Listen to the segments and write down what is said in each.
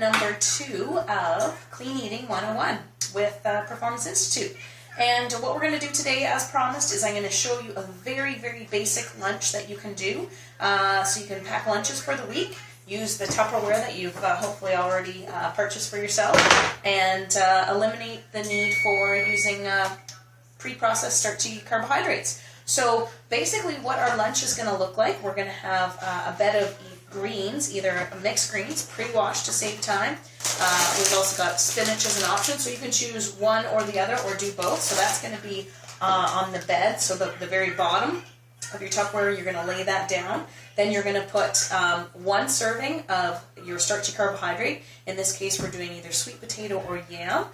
number 2 of Clean Eating 101 with Performance Institute. And what we're going to do today, as promised, is I'm going to show you a very, very basic lunch that you can do. So you can pack lunches for the week, use the Tupperware that you've hopefully already purchased for yourself, and eliminate the need for using pre-processed starchy carbohydrates. So basically what our lunch is going to look like, we're going to have a bed of greens, either mixed greens, pre-washed to save time. We've also got spinach as an option, so you can choose one or the other or do both. So that's going to be on the bed, so the very bottom of your Tupperware, you're going to lay that down. Then you're going to put 1 serving of your starchy carbohydrate. In this case, we're doing either sweet potato or yam.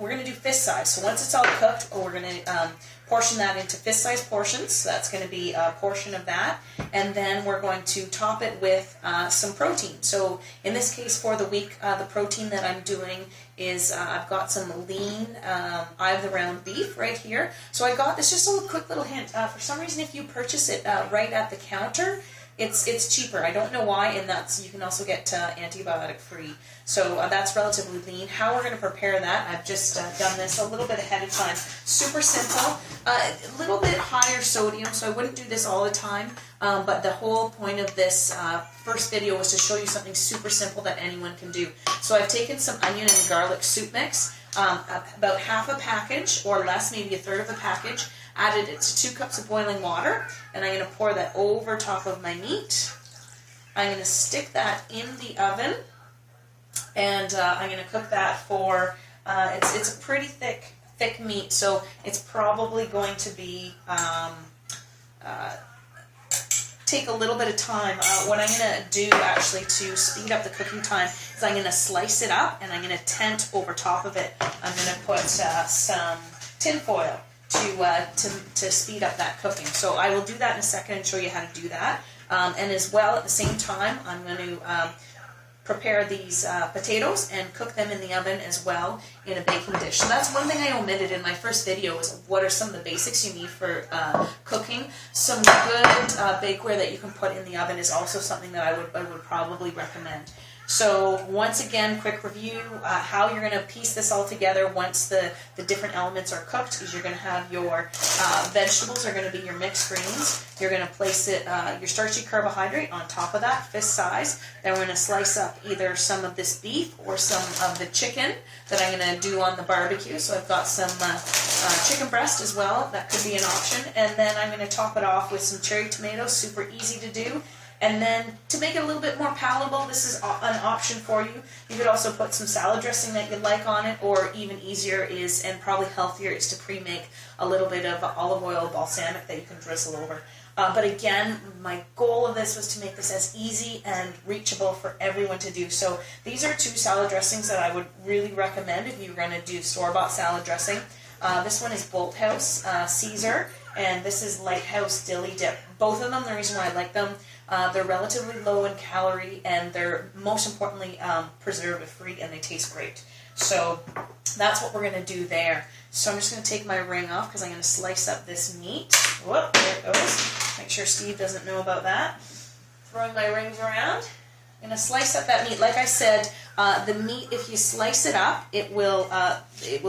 We're going to do fist size. So once it's all cooked, we're going to portion that into fist size portions. So that's going to be a portion of that. And then we're going to top it with some protein. So in this case, for the week, the protein that I'm doing is I've got some lean eye of the round beef right here. So I got this, just a quick little hint. For some reason, if you purchase it right at the counter, it's cheaper. I don't know why, and that's, you can also get antibiotic free. So that's relatively lean. How we're going to prepare that, I've just done this a little bit ahead of time. Super simple, a little bit higher sodium, so I wouldn't do this all the time, but the whole point of this first video was to show you something super simple that anyone can do. So I've taken some onion and garlic soup mix, about half a package or less, maybe a third of a package, added it to 2 cups of boiling water, and I'm going to pour that over top of my meat. I'm going to stick that in the oven, and I'm going to cook that for, it's a pretty thick meat, so it's probably going to be, take a little bit of time. What I'm going to do actually to speed up the cooking time is I'm going to slice it up, and I'm going to tent over top of it. I'm going to put some tin foil to speed up that cooking. So I will do that in a second and show you how to do that. And as well, at the same time, I'm going to prepare these potatoes and cook them in the oven as well in a baking dish. So that's one thing I omitted in my first video, is what are some of the basics you need for cooking. Some good bakeware that you can put in the oven is also something that I would probably recommend. So once again, quick review, how you're going to piece this all together once the different elements are cooked is you're going to have your vegetables are going to be your mixed greens. You're going to place it, your starchy carbohydrate on top of that, fist size. Then we're going to slice up either some of this beef or some of the chicken that I'm going to do on the barbecue. So I've got some chicken breast as well. That could be an option. And then I'm going to top it off with some cherry tomatoes, super easy to do. And then to make it a little bit more palatable, this is an option for you. You could also put some salad dressing that you'd like on it, or even easier is, and probably healthier, is to pre-make a little bit of olive oil balsamic that you can drizzle over. But again, my goal of this was to make this as easy and reachable for everyone to do. So these are 2 salad dressings that I would really recommend if you're going to do store-bought salad dressing. This one is Bolthouse Caesar, and this is Lighthouse Dilly Dip. Both of them, the reason why I like them, they're relatively low in calorie, and they're most importantly preservative-free, and they taste great. So that's what we're going to do there. So I'm just going to take my ring off because I'm going to slice up this meat. Whoop, there it goes. Make sure Steve doesn't know about that. Throwing my rings around. I'm going to slice up that meat. Like I said, the meat, if you slice it up, it will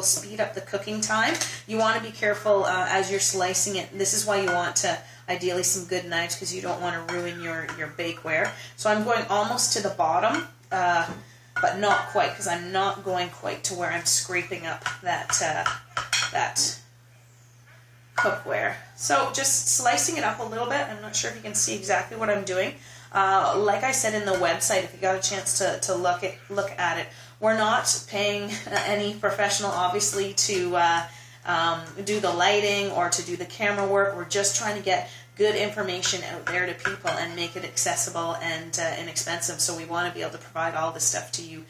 speed up the cooking time. You want to be careful as you're slicing it. This is why you want to ideally some good knives, because you don't want to ruin your bakeware. So I'm going almost to the bottom, but not quite, because I'm not going quite to where I'm scraping up that cookware. So just slicing it up a little bit. I'm not sure if you can see exactly what I'm doing. Like I said in the website, if you got a chance to look at it, we're not paying any professional, obviously, to do the lighting or to do the camera work. We're just trying to get good information out there to people and make it accessible and inexpensive. So we want to be able to provide all this stuff to you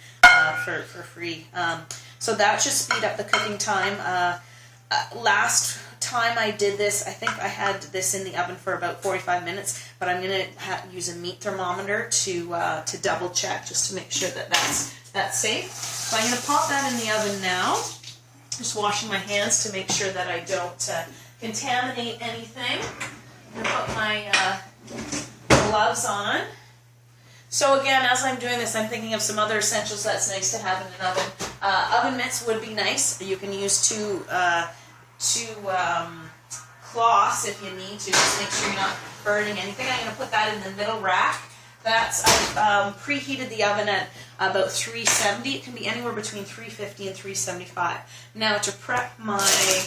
for free. So that should speed up the cooking time. Last time I did this, I think I had this in the oven for about 45 minutes, but I'm going to use a meat thermometer to double check just to make sure that that's safe. So I'm going to pop that in the oven now. Just washing my hands to make sure that I don't contaminate anything. I'm going to put my gloves on. So again, as I'm doing this, I'm thinking of some other essentials that's nice to have in an oven. Oven mitts would be nice. You can use two cloths if you need to. Just make sure you're not burning anything. I'm going to put that in the middle rack. I've preheated the oven at about 370. It can be anywhere between 350 and 375. Now to prep my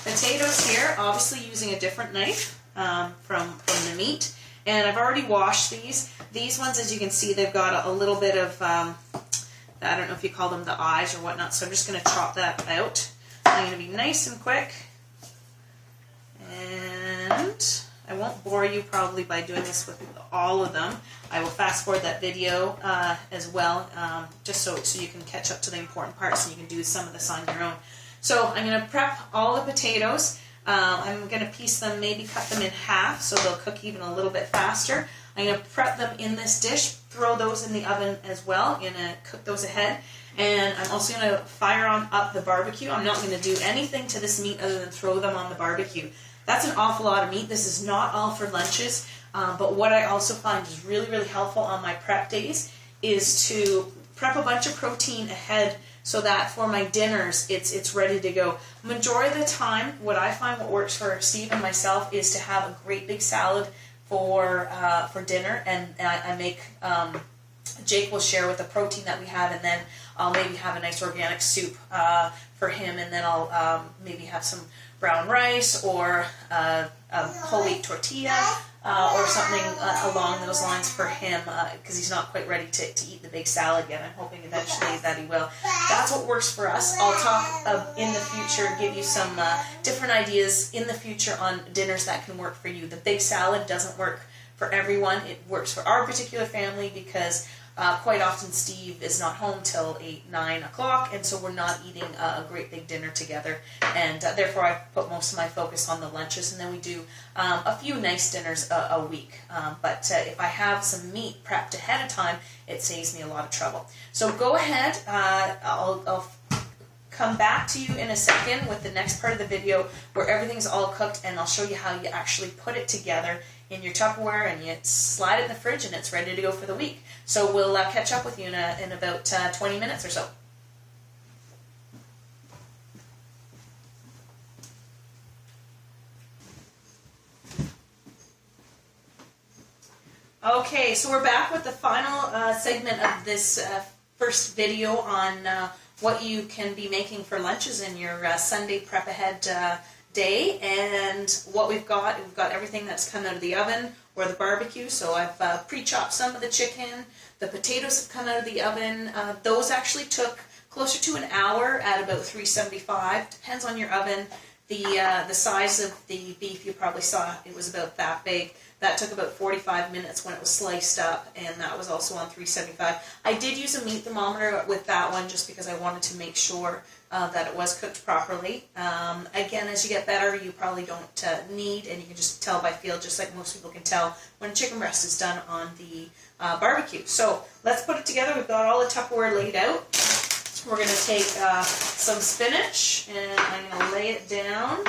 potatoes here, obviously using a different knife from the meat. And I've already washed these. These ones, as you can see, they've got a little bit of, I don't know if you call them the eyes or whatnot, so I'm just going to chop that out. I'm going to be nice and quick. And I won't bore you probably by doing this with all of them. I will fast forward that video as well, just so you can catch up to the important parts and you can do some of this on your own. So I'm going to prep all the potatoes. I'm going to piece them, maybe cut them in half so they'll cook even a little bit faster. I'm going to prep them in this dish, throw those in the oven as well. I'm going to cook those ahead. And I'm also going to fire on up the barbecue. I'm not going to do anything to this meat other than throw them on the barbecue. That's an awful lot of meat. This is not all for lunches. But what I also find is really, really helpful on my prep days is to prep a bunch of protein ahead so that for my dinners, it's ready to go. Majority of the time, what I find what works for Steve and myself is to have a great big salad for dinner, and I make, Jake will share with the protein that we have, and then I'll maybe have a nice organic soup for him, and then I'll maybe have some brown rice or a whole wheat tortilla or something along those lines for him because he's not quite ready to eat the big salad yet. I'm hoping eventually that he will. That's what works for us. I'll talk in the future, give you some different ideas in the future on dinners that can work for you. The big salad doesn't work for everyone. It works for our particular family because quite often Steve is not home till 8, 9 o'clock, and so we're not eating a great big dinner together, and therefore I put most of my focus on the lunches, and then we do a few nice dinners a week. But if I have some meat prepped ahead of time, it saves me a lot of trouble. So go ahead, I'll come back to you in a second with the next part of the video where everything's all cooked, and I'll show you how you actually put it together in your Tupperware, and you slide it in the fridge, and it's ready to go for the week. So we'll catch up with you in about 20 minutes or so. Okay, so we're back with the final segment of this first video on what you can be making for lunches in your Sunday prep ahead day. And what we've got everything that's come out of the oven or the barbecue. So I've pre-chopped some of the chicken. The potatoes have come out of the oven. Those actually took closer to an hour at about 375. Depends on your oven. The size of the beef, you probably saw it was about that big. That took about 45 minutes when it was sliced up, and that was also on 375. I did use a meat thermometer with that one just because I wanted to make sure that it was cooked properly. Again, as you get better, you probably don't need, and you can just tell by feel, just like most people can tell when chicken breast is done on the barbecue. So let's put it together. We've got all the Tupperware laid out. We're going to take some spinach, and I'm going to lay it down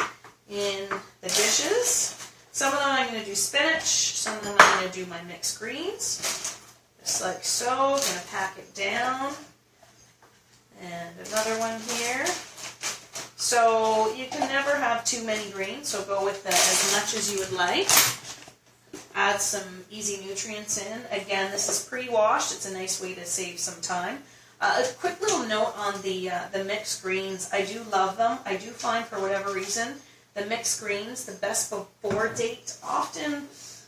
in the dishes. Some of them I'm going to do spinach, some of them I'm going to do my mixed greens, just like so. I'm going to pack it down, and another one here. So you can never have too many greens, so go with as much as you would like. Add some easy nutrients in. Again, this is pre-washed. It's a nice way to save some time. A quick little note on the mixed greens. I do love them. I do find, for whatever reason, the mixed greens, the best before date,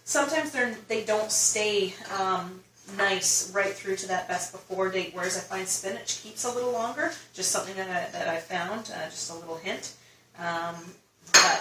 sometimes they don't stay nice right through to that best before date, whereas I find spinach keeps a little longer. Just something that I found, just a little hint.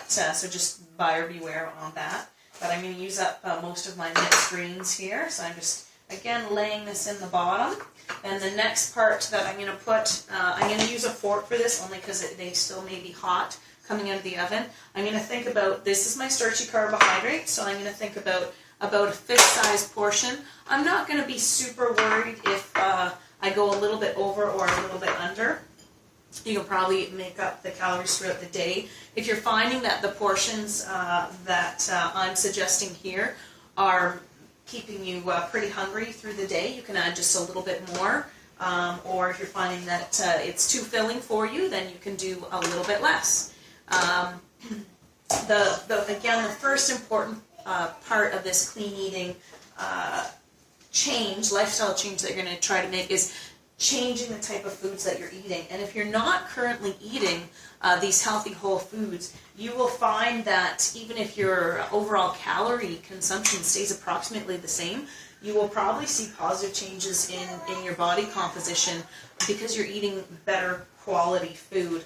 So just buyer beware on that. But I'm going to use up most of my mixed greens here, so I'm just, again, laying this in the bottom. And the next part that I'm going to put, I'm going to use a fork for this only because they still may be hot coming out of the oven. I'm going to think about, this is my starchy carbohydrate, so I'm going to think about a fist-sized portion. I'm not going to be super worried if I go a little bit over or a little bit under. You can probably make up the calories throughout the day. If you're finding that the portions that I'm suggesting here are keeping you pretty hungry through the day, you can add just a little bit more. Or if you're finding that it's too filling for you, then you can do a little bit less. Again, the first important part of this clean eating lifestyle change that you're going to try to make is changing the type of foods that you're eating. And if you're not currently eating these healthy whole foods, you will find that even if your overall calorie consumption stays approximately the same, you will probably see positive changes in your body composition because you're eating better quality food.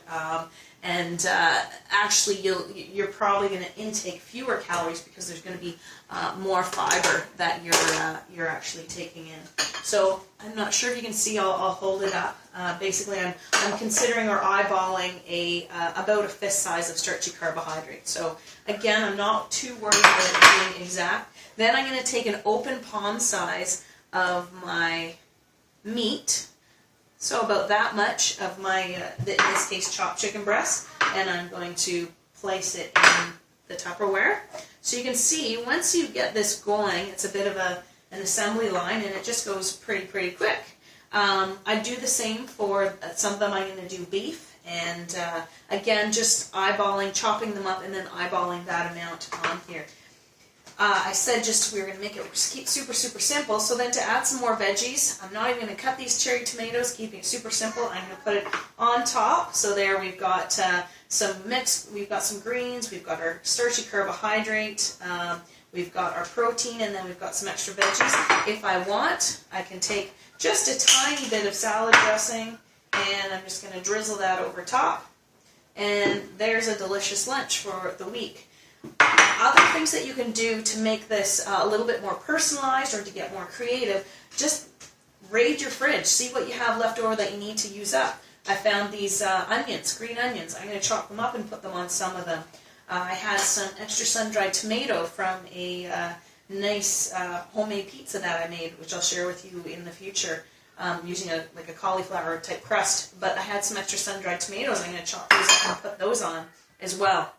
Actually, you're probably going to intake fewer calories because there's going to be more fiber that you're actually taking in. So I'm not sure if you can see. I'll hold it up. Basically, I'm considering or eyeballing about a fist size of starchy carbohydrate. So again, I'm not too worried about it being exact. Then I'm going to take an open palm size of my meat. So about that much of my, in this case, chopped chicken breast, and I'm going to place it in the Tupperware. So you can see, once you get this going, it's a bit of an assembly line, and it just goes pretty quick. I do the same for some of them. I'm going to do beef, and again, just eyeballing, chopping them up, and then eyeballing that amount on here. I said we were going to make it super simple, so then to add some more veggies, I'm not even going to cut these cherry tomatoes, keeping it super simple. I'm going to put it on top. So there we've got we've got some greens, we've got our starchy carbohydrate, we've got our protein, and then we've got some extra veggies. If I want, I can take just a tiny bit of salad dressing, and I'm just going to drizzle that over top, and there's a delicious lunch for the week. Other things that you can do to make this a little bit more personalized or to get more creative, just raid your fridge. See what you have left over that you need to use up. I found these onions, green onions. I'm going to chop them up and put them on some of them. I had some extra sun-dried tomato from a nice homemade pizza that I made, which I'll share with you in the future, using a cauliflower type crust. But I had some extra sun-dried tomatoes. I'm going to chop those up and put those on as well.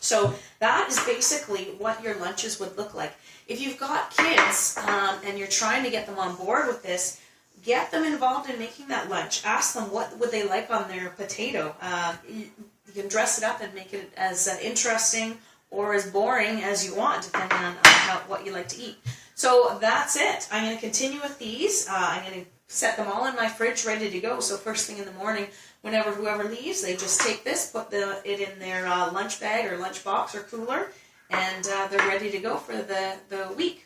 So that is basically what your lunches would look like. If you've got kids and you're trying to get them on board with this, get them involved in making that lunch. Ask them what would they like on their potato. You can dress it up and make it as interesting or as boring as you want, depending on what you like to eat. So that's it. I'm going to continue with these. I'm going to set them all in my fridge ready to go. So first thing in the morning, whoever leaves, they just take this, put it in their lunch bag or lunch box or cooler, and they're ready to go for the week.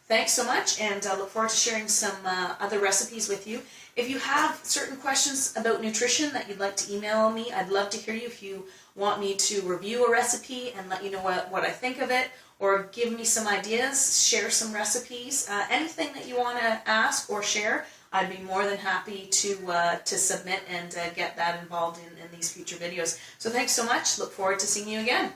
Thanks so much, and I look forward to sharing some other recipes with you. If you have certain questions about nutrition that you'd like to email me, I'd love to hear you. If you want me to review a recipe and let you know what I think of it, or give me some ideas, share some recipes, anything that you want to ask or share, I'd be more than happy to submit and get that involved in these future videos. So thanks so much. Look forward to seeing you again.